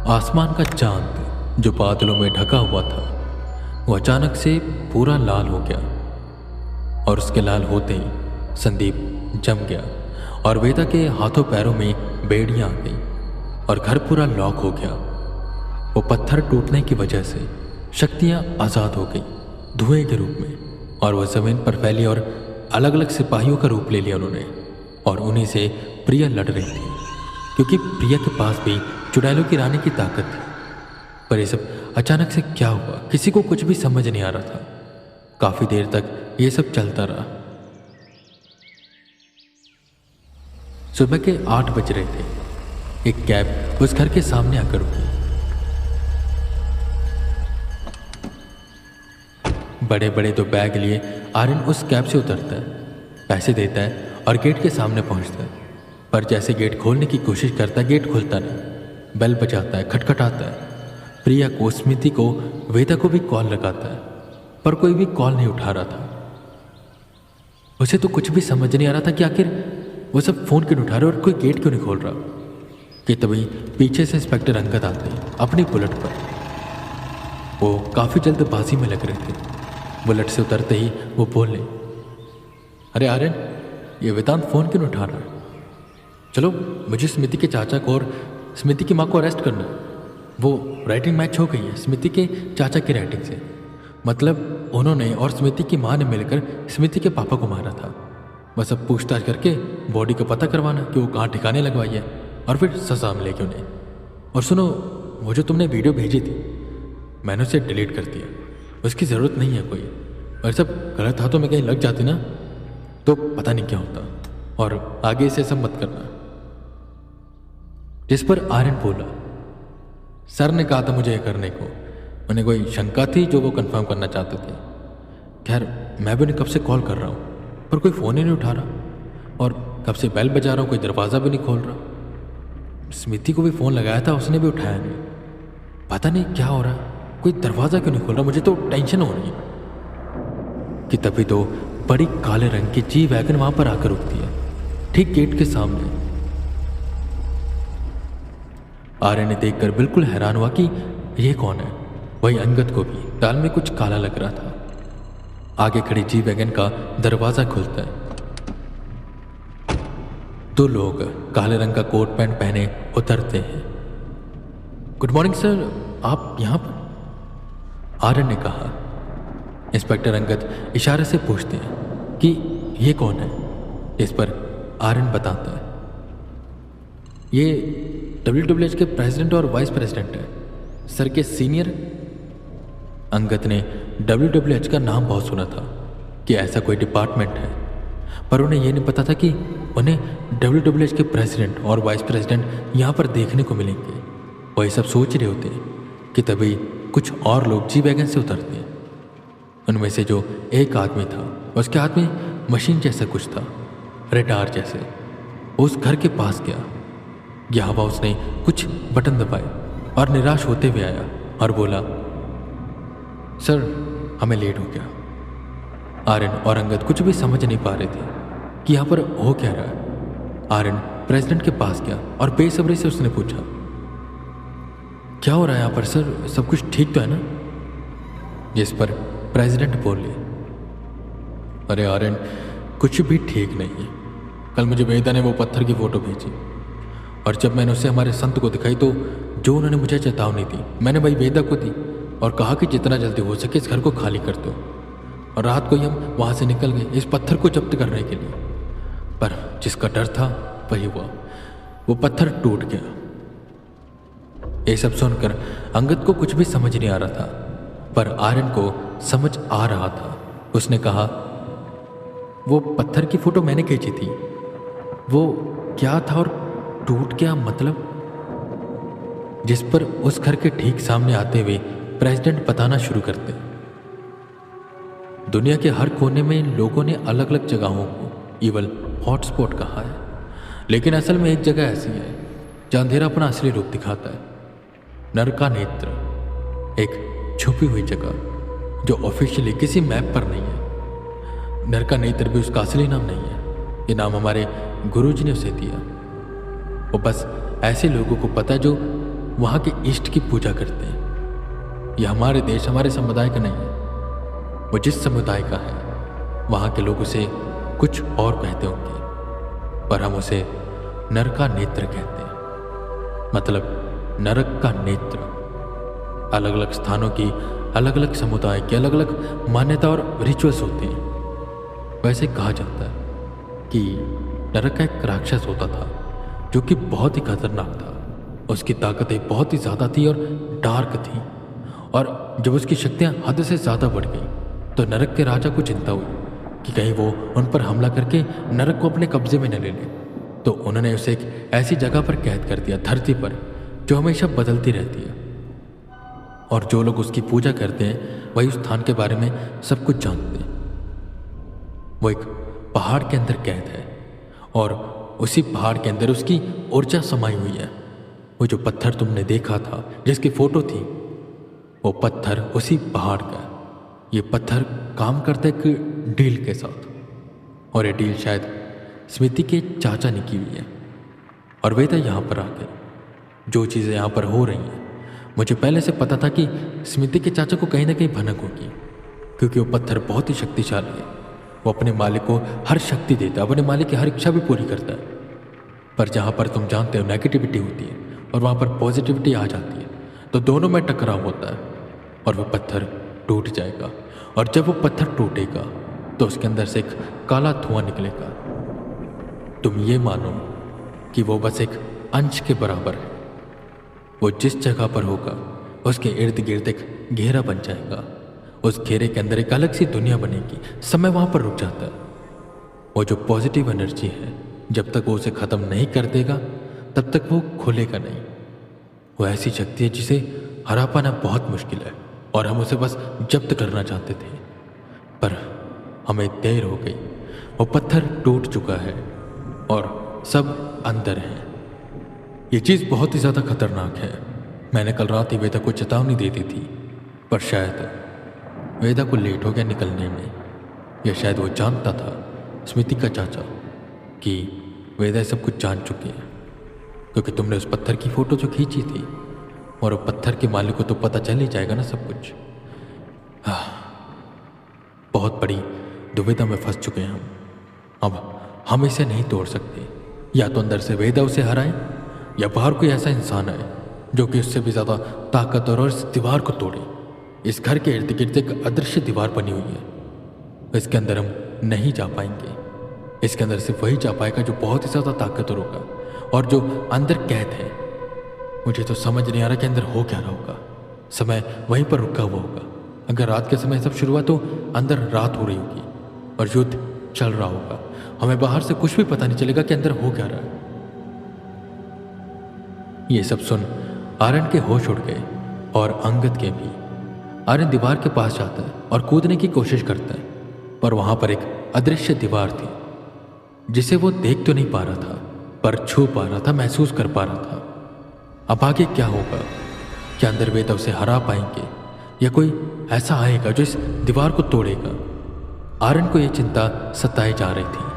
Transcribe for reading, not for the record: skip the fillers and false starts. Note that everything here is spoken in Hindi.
आसमान का चांद जो बादलों में ढका हुआ था वो अचानक से पूरा लाल हो गया और उसके लाल होते ही संदीप जम गया और वेदा के हाथों पैरों में बेड़ियां आ गई और घर पूरा लॉक हो गया। वो पत्थर टूटने की वजह से शक्तियां आज़ाद हो गई धुएं के रूप में और वह जमीन पर फैली और अलग अलग सिपाहियों का रूप ले लिया उन्होंने और उन्हीं से प्रिया लड़ रही थी क्योंकि प्रिया के पास भी चुड़ैलों की रानी की ताकत थी। पर ये सब अचानक से क्या हुआ किसी को कुछ भी समझ नहीं आ रहा था। काफी देर तक ये सब चलता रहा। सुबह के 8 बज रहे थे। एक कैब उस घर के सामने आकर रुकी। बड़े बड़े 2 बैग लिए आर्यन उस कैब से उतरता है, पैसे देता है और गेट के सामने पहुंचता है। पर जैसे गेट खोलने की कोशिश करता है गेट खुलता नहीं। बेल बजाता है, खटखटाता है। प्रिया को, स्मृति को, वेदा को भी कॉल लगाता है पर कोई भी कॉल नहीं उठा रहा था। उसे तो कुछ भी समझ नहीं आ रहा था कि आखिर वो सब फोन क्यों उठा रहे और कोई गेट क्यों नहीं खोल रहा। कि तभी पीछे से इंस्पेक्टर अंगद आते हैं अपनी बुलेट पर। वो काफी जल्दबाजी में लग रहे थे। बुलेट से उतरते ही वो बोले, अरे आर्यन, ये वेदांत फोन क्यों नहीं उठा रहा है? चलो मुझे स्मृति के चाचा को और स्मृति की माँ को अरेस्ट करना है। वो राइटिंग मैच हो गई है स्मृति के चाचा की राइटिंग से। मतलब उन्होंने और स्मृति की माँ ने मिलकर स्मृति के पापा को मारा था। बस अब पूछताछ करके बॉडी का पता करवाना कि वो कहाँ ठिकाने लगवाई है और फिर सजा मिलेगी उन्हें। और सुनो, वो जो तुमने वीडियो भेजी थी मैंने उसे डिलीट कर दिया। उसकी ज़रूरत नहीं है कोई। और सब गलत हाथों में कहीं लग जाती ना तो पता नहीं क्या होता। और आगे से सब मत करना। जिस पर आर्यन बोला, सर ने कहा था मुझे यह करने को। उन्हें कोई शंका थी जो वो कंफर्म करना चाहते थे। खैर मैं भी उन्हें कब से कॉल कर रहा हूँ पर कोई फ़ोन ही नहीं उठा रहा और कब से बेल बजा रहा हूँ, कोई दरवाज़ा भी नहीं खोल रहा। स्मृति को भी फ़ोन लगाया था, उसने भी उठाया नहीं। पता नहीं क्या हो रहा, कोई दरवाज़ा क्यों नहीं खोल रहा। मुझे तो टेंशन हो रही है। कि तभी तो बड़ी काले रंग की जी वैगन वहां पर आकर रुकती है ठीक गेट के सामने। आर्य ने देखकर बिल्कुल हैरान हुआ कि ये कौन है। वही अंगद को भी दाल में कुछ काला लग रहा था। आगे खड़ी जी वैगन का दरवाजा खुलता है। 2 लोग काले रंग का कोट पैंट पहने उतरते हैं। गुड मॉर्निंग सर, आप यहाँ पर? आर्यन ने कहा। इंस्पेक्टर अंगद इशारे से पूछते हैं कि ये कौन है। इस पर आर्यन बताता है, ये WWH के प्रेसिडेंट और वाइस प्रेसिडेंट है, सर के सीनियर। अंगद ने WWH का नाम बहुत सुना था कि ऐसा कोई डिपार्टमेंट है, पर उन्हें यह नहीं पता था कि उन्हें WWH के प्रेसिडेंट और वाइस प्रेसिडेंट यहाँ पर देखने को मिलेंगे। वही सब सोच रहे होते हैं कि तभी कुछ और लोग जी वैगन से उतरते हैं। उनमें से जो एक आदमी था उसके हाथ में मशीन जैसा कुछ था, रेडार जैसे। उस घर के पास गया। यहाँ वह उसने कुछ बटन दबाए और निराश होते हुए आया और बोला, सर हमें लेट हो गया। आर्यन और अंगद कुछ भी समझ नहीं पा रहे थे कि यहाँ पर हो क्या रहा है। आर्यन प्रेसिडेंट के पास गया और बेसब्री से उसने पूछा, क्या हो रहा है यहाँ पर सर, सब कुछ ठीक तो है ना? जिस पर प्रेसिडेंट बोले, अरे आर्यन, कुछ भी ठीक नहीं है। कल मुझे वेदा ने वो पत्थर की फोटो भेजी और जब मैंने उसे हमारे संत को दिखाई तो जो उन्होंने मुझे चेतावनी दी मैंने वही वेदा को दी और कहा कि जितना जल्दी हो सके इस घर को खाली कर दो। और रात को ही हम वहाँ से निकल गए इस पत्थर को जब्त करने के लिए। पर जिसका डर था वही हुआ, वो पत्थर टूट गया। ये सब सुनकर अंगद को कुछ भी समझ नहीं आ रहा था, पर आर्यन को समझ आ रहा था। उसने कहा, वो पत्थर की फोटो मैंने खींची थी, वो क्या था और टूट गया मतलब? जिस पर उस घर के ठीक सामने आते हुए प्रेसिडेंट बताना शुरू करते, दुनिया के हर कोने में लोगों ने अलग अलग जगहों को इवल हॉटस्पॉट कहा है, लेकिन असल में एक जगह ऐसी है जहां अंधेरा अपना असली रूप दिखाता है। नरका नेत्र, एक छुपी हुई जगह जो ऑफिशियली किसी मैप पर नहीं है। नरका नेत्र भी उसका असली नाम नहीं है, ये नाम हमारे गुरुजी ने उसे दिया। वो बस ऐसे लोगों को पता है जो वहाँ के इष्ट की पूजा करते हैं। यह हमारे देश, हमारे समुदाय का नहीं है। वो जिस समुदाय का है वहाँ के लोग उसे कुछ और कहते होंगे, पर हम उसे नर का नेत्र कहते हैं। मतलब नरक का नेत्र। अलग अलग स्थानों की, अलग अलग समुदाय की अलग अलग मान्यता और रिचुअल्स होते हैं। वैसे कहा जाता है कि नरक का एक राक्षस होता था जो कि बहुत ही खतरनाक था। उसकी ताकतें बहुत ही ज़्यादा थी और डार्क थी, और जब उसकी शक्तियाँ हद से ज़्यादा बढ़ गई तो नरक के राजा को चिंता हुई कि कहीं वो उन पर हमला करके नरक को अपने कब्जे में न ले ले। तो उन्होंने उसे एक ऐसी जगह पर कैद कर दिया, धरती पर, जो हमेशा बदलती रहती है, और जो लोग उसकी पूजा करते हैं वही उस स्थान के बारे में सब कुछ जानते हैं। वो एक पहाड़ के अंदर कैद है और उसी पहाड़ के अंदर उसकी ऊर्जा समाई हुई है। वो जो पत्थर तुमने देखा था, जिसकी फोटो थी, वो पत्थर उसी पहाड़ का है। ये पत्थर काम करता है एक डील के साथ, और ये डील शायद स्मृति के चाचा ने की हुई है। और वेदा यहाँ पर आके जो चीज़ें यहाँ पर हो रही हैं, मुझे पहले से पता था कि स्मृति के चाचा को कहीं ना कहीं भनक होगी, क्योंकि वो पत्थर बहुत ही शक्तिशाली है। वो अपने मालिक को हर शक्ति देता है, अपने मालिक की हर इच्छा भी पूरी करता है। पर जहाँ पर तुम जानते हो नेगेटिविटी होती है और वहाँ पर पॉजिटिविटी आ जाती है, तो दोनों में टकराव होता है और वो पत्थर टूट जाएगा। और जब वो पत्थर टूटेगा तो उसके अंदर से एक काला धुआं निकलेगा। तुम ये मानो कि वो बस एक अंश के बराबर है। वो जिस जगह पर होगा उसके इर्द गिर्द एक घेरा बन जाएगा। उस घेरे के अंदर एक अलग सी दुनिया बनेगी। समय वहाँ पर रुक जाता है। वो जो पॉजिटिव एनर्जी है, जब तक वो उसे ख़त्म नहीं कर देगा तब तक वो खुलेगा नहीं। वो ऐसी शक्ति है जिसे हरा पाना बहुत मुश्किल है, और हम उसे बस जब्त करना चाहते थे, पर हमें देर हो गई। वो पत्थर टूट चुका है और सब अंदर है। ये चीज़ बहुत ही ज़्यादा खतरनाक है। मैंने कल रात ही वेदा को चेतावनी दे दी थी, पर शायद वेदा को लेट हो गया निकलने में, या शायद वो जानता था, स्मृति का चाचा, कि वेदा सब कुछ जान चुकी है, क्योंकि तुमने उस पत्थर की फ़ोटो जो खींची थी, और वो पत्थर के मालिक को तो पता चल ही जाएगा ना सब कुछ। बहुत बड़ी दुविधा में फंस चुके हैं हम। अब हम इसे नहीं तोड़ सकते। या तो अंदर से वेदा उसे हराए, या बाहर कोई ऐसा इंसान है जो कि उससे भी ज़्यादा ताकतवर और इस दीवार को तोड़े। इस घर के इर्द गिर्द एक अदृश्य दीवार बनी हुई है। इसके अंदर हम नहीं जा पाएंगे। इसके अंदर सिर्फ वही जा पाएगा जो बहुत ही ज़्यादा ताकतवर होगा, और जो अंदर कैद है। मुझे तो समझ नहीं आ रहा कि अंदर हो क्या रहा होगा। समय वहीं पर रुका हुआ होगा। अगर रात के समय सब शुरू हुआ तो अंदर रात हो रही होगी और युद्ध चल रहा होगा। हमें बाहर से कुछ भी पता नहीं चलेगा कि अंदर हो क्या रहा है। ये सब सुन आर्यन के होश उड़ गए, और अंगद के भी। आर्यन दीवार के पास जाता है और कूदने की कोशिश करता है, पर वहां पर एक अदृश्य दीवार थी जिसे वो देख तो नहीं पा रहा था, पर छू पा रहा था, महसूस कर पा रहा था। अब आगे क्या होगा? क्या अंदर वेदा उसे हरा पाएंगे, या कोई ऐसा आएगा जो इस दीवार को तोड़ेगा? आर्यन को यह चिंता सताई जा रही थी।